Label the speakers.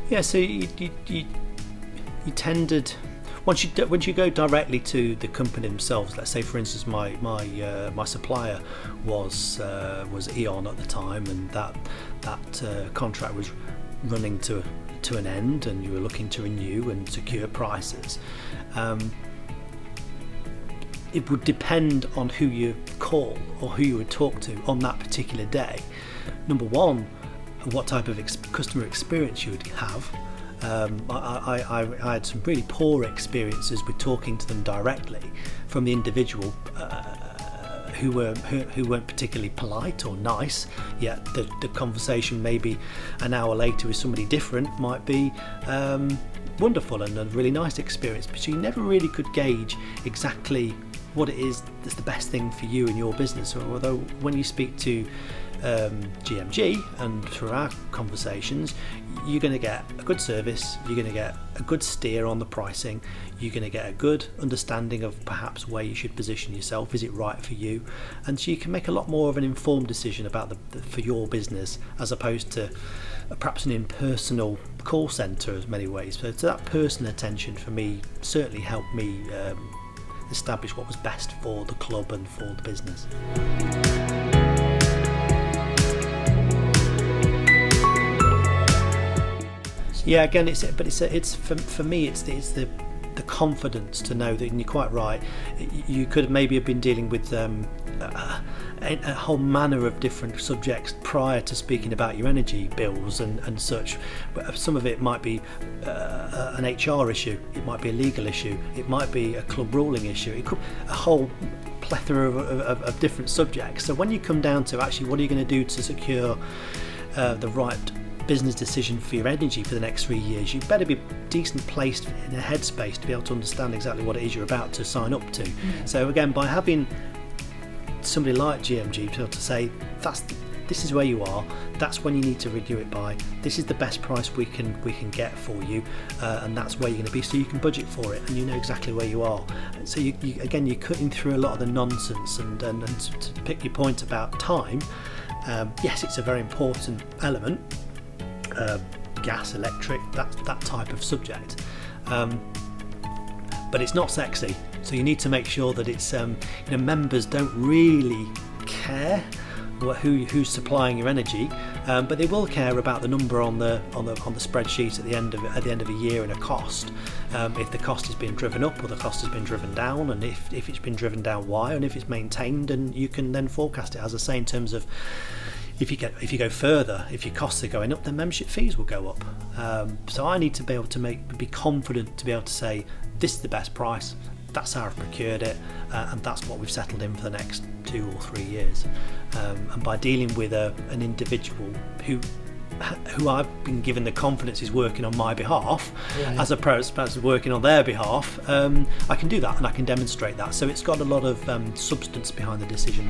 Speaker 1: Yeah, so you tended, once you go directly to the company themselves. Let's say, for instance, my supplier was Eon at the time, and that contract was running to an end, and you were looking to renew and secure prices. It would depend on who you call or who you would talk to on that particular day. Number one, what type of customer experience you would have. I had some really poor experiences with talking to them directly from the individual who weren't particularly polite or nice, yet the conversation maybe an hour later with somebody different might be wonderful and a really nice experience, but you never really could gauge exactly what it is that's the best thing for you and your business. Although when you speak to GMG and through our conversations, you're going to get a good service, you're going to get a good steer on the pricing, you're going to get a good understanding of perhaps where you should position yourself. Is it right for you? And so you can make a lot more of an informed decision about for your business, as opposed to perhaps an impersonal call centre in many ways. So that personal attention for me certainly helped me establish what was best for the club and for the business. Yeah, again, it's for me, it's the confidence to know that, and you're quite right, you could maybe have been dealing with a whole manner of different subjects prior to speaking about your energy bills and such. But some of it might be an HR issue, it might be a legal issue, it might be a club ruling issue, it could a whole plethora of different subjects. So when you come down to actually what are you going to do to secure the right business decision for your energy for the next 3 years, you better be decent placed in a headspace to be able to understand exactly what it is you're about to sign up to. So again, by having somebody like GMG to be able to say this is where you are, that's when you need to renew it by, this is the best price we can get for you, and that's where you're going to be, so you can budget for it and you know exactly where you are. So you're cutting through a lot of the nonsense, and to pick your point about time, yes, it's a very important element. Gas, electric, that type of subject, but it's not sexy. So you need to make sure that it's members don't really care who's supplying your energy, but they will care about the number on the spreadsheet at the end of a year and a cost. If the cost has been driven up or the cost has been driven down, and if it's been driven down, why, and if it's maintained, and you can then forecast it, as I say, in terms of if you go further, if your costs are going up, then membership fees will go up. So I need to be able to be confident to be able to say this is the best price, that's how I've procured it, and that's what we've settled in for the next 2 or 3 years. And by dealing with an individual who I've been given the confidence is working on my behalf, as opposed to working on their behalf, I can do that and I can demonstrate that. So it's got a lot of substance behind the decision.